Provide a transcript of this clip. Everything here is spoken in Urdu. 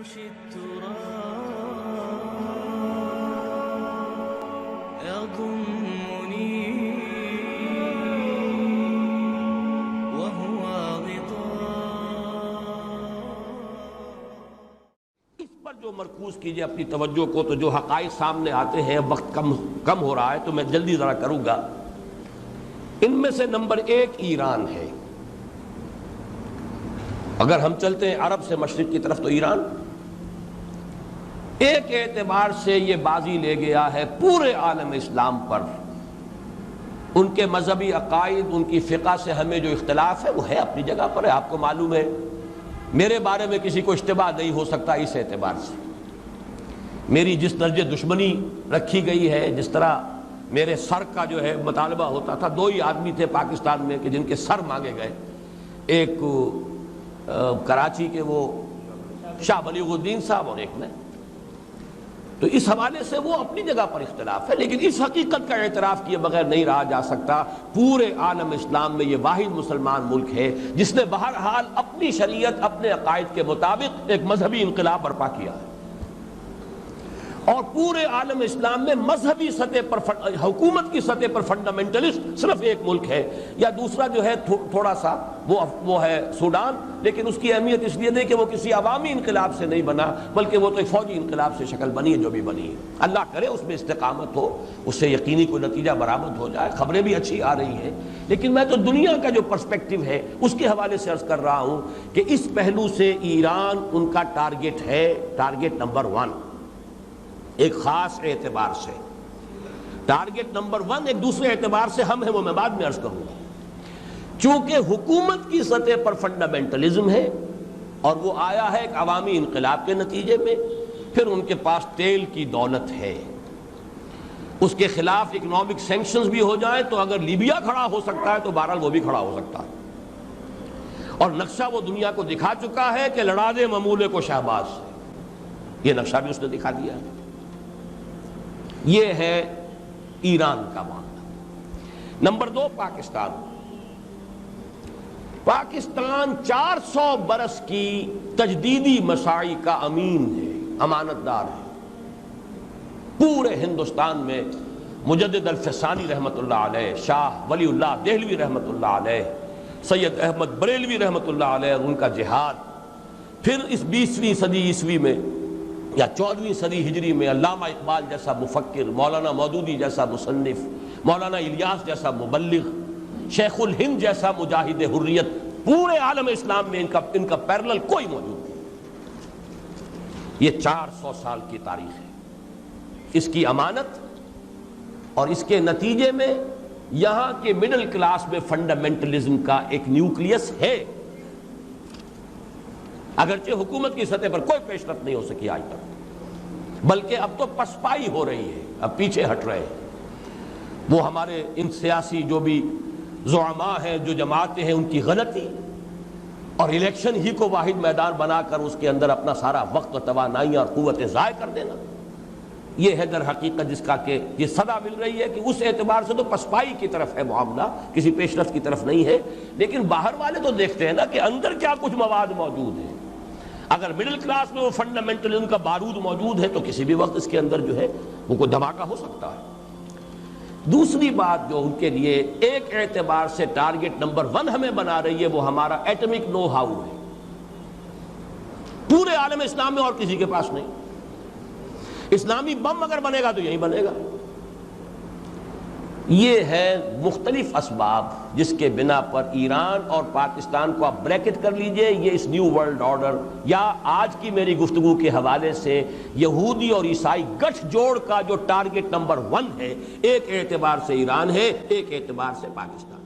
يمشي التراب يضمني وهو اس پر جو مرکوز کیجئے اپنی توجہ کو، تو جو حقائق سامنے آتے ہیں، وقت کم ہو رہا ہے تو میں جلدی ذرا کروں گا۔ ان میں سے نمبر 1 ایران ہے۔ اگر ہم چلتے ہیں عرب سے مشرق کی طرف، تو ایران ایک اعتبار سے یہ بازی لے گیا ہے پورے عالم اسلام پر۔ ان کے مذہبی عقائد، ان کی فقہ سے ہمیں جو اختلاف ہے وہ ہے اپنی جگہ پر ہے، آپ کو معلوم ہے۔ میرے بارے میں کسی کو اشتباہ نہیں ہو سکتا اس اعتبار سے۔ میری جس درجے دشمنی رکھی گئی ہے، جس طرح میرے سر کا جو ہے مطالبہ ہوتا تھا، 2 ہی آدمی تھے پاکستان میں کہ جن کے سر مانگے گئے، ایک کراچی کے وہ شاہ بلیغ الدین صاحب اور ایک میں، تو اس حوالے سے وہ اپنی جگہ پر اختلاف ہے، لیکن اس حقیقت کا اعتراف کیے بغیر نہیں رہا جا سکتا۔ پورے عالم اسلام میں یہ واحد مسلمان ملک ہے جس نے بہرحال اپنی شریعت، اپنے عقائد کے مطابق ایک مذہبی انقلاب برپا کیا ہے، اور پورے عالم اسلام میں مذہبی سطح پر، حکومت کی سطح پر فنڈامنٹلسٹ صرف ایک ملک ہے، یا دوسرا جو ہے تھوڑا سا وہ ہے سوڈان، لیکن اس کی اہمیت اس لیے نہیں کہ وہ کسی عوامی انقلاب سے نہیں بنا، بلکہ وہ تو ایک فوجی انقلاب سے شکل بنی ہے جو بھی بنی ہے۔ اللہ کرے اس میں استقامت ہو، اس سے یقینی کوئی نتیجہ برآمد ہو جائے۔ خبریں بھی اچھی آ رہی ہیں، لیکن میں تو دنیا کا جو پرسپیکٹو ہے اس کے حوالے سے عرض کر رہا ہوں کہ اس پہلو سے ایران ان کا ٹارگٹ ہے، ٹارگٹ نمبر 1 ایک خاص اعتبار سے۔ ٹارگٹ نمبر 1 ایک دوسرے اعتبار سے ہم ہیں، وہ میں بعد میں عرض کروں گا۔ چونکہ حکومت کی سطح پر فنڈامنٹلزم ہے، اور وہ آیا ہے ایک عوامی انقلاب کے نتیجے میں، پھر ان کے پاس تیل کی دولت ہے، اس کے خلاف اکنامک سینکشنز بھی ہو جائیں تو اگر لیبیا کھڑا ہو سکتا ہے تو بہرحال وہ بھی کھڑا ہو سکتا ہے، اور نقشہ وہ دنیا کو دکھا چکا ہے کہ لڑا دے ممولے کو شہباز سے، یہ نقشہ بھی اس نے دکھا دیا ہے۔ یہ ہے ایران کا معاملہ۔ نمبر 2 پاکستان۔ پاکستان 400 برس کی تجدیدی مساعی کا امین ہے، امانت دار ہے۔ پورے ہندوستان میں مجدد الفسانی رحمت اللہ علیہ، شاہ ولی اللہ دہلوی رحمت اللہ علیہ، سید احمد بریلوی رحمت اللہ علیہ اور ان کا جہاد، پھر اس 20ویں صدی عیسوی میں یا 14ویں صدی ہجری میں علامہ اقبال جیسا مفکر، مولانا مودودی جیسا مصنف، مولانا الیاس جیسا مبلغ، شیخ الہند جیسا مجاہد حریت، پورے عالم اسلام میں ان کا پیرلل کوئی موجود نہیں۔ یہ 400 سال کی تاریخ ہے، اس کی امانت، اور اس کے نتیجے میں یہاں کے مڈل کلاس میں فنڈامنٹلزم کا ایک نیوکلیس ہے، اگرچہ حکومت کی سطح پر کوئی پیش رفت نہیں ہو سکی آج تک، بلکہ اب تو پسپائی ہو رہی ہے، اب پیچھے ہٹ رہے ہیں۔ وہ ہمارے ان سیاسی جو بھی زعماء ہیں، جو جماعتیں ہیں، ان کی غلطی اور الیکشن ہی کو واحد میدان بنا کر اس کے اندر اپنا سارا وقت و توانائی اور قوتیں ضائع کر دینا، یہ ہے در حقیقت جس کا کہ یہ صدا مل رہی ہے کہ اس اعتبار سے تو پسپائی کی طرف ہے معاملہ، کسی پیش رفت کی طرف نہیں ہے۔ لیکن باہر والے تو دیکھتے ہیں نا کہ اندر کیا کچھ مواد موجود ہے۔ اگر مڈل کلاس میں وہ فنڈامنٹلزم کا بارود موجود ہے تو کسی بھی وقت اس کے اندر جو ہے وہ کوئی دھماکہ ہو سکتا ہے۔ دوسری بات جو ان کے لیے ایک اعتبار سے ٹارگٹ نمبر 1 ہمیں بنا رہی ہے، وہ ہمارا ایٹمک نو ہاؤ ہے۔ پورے عالم اسلام میں اور کسی کے پاس نہیں۔ اسلامی بم اگر بنے گا تو یہی بنے گا۔ یہ ہے مختلف اسباب جس کے بنا پر ایران اور پاکستان کو آپ بریکٹ کر لیجئے، یہ اس نیو ورلڈ آرڈر یا آج کی میری گفتگو کے حوالے سے یہودی اور عیسائی گٹھ جوڑ کا جو ٹارگٹ نمبر 1 ہے، ایک اعتبار سے ایران ہے، ایک اعتبار سے پاکستان۔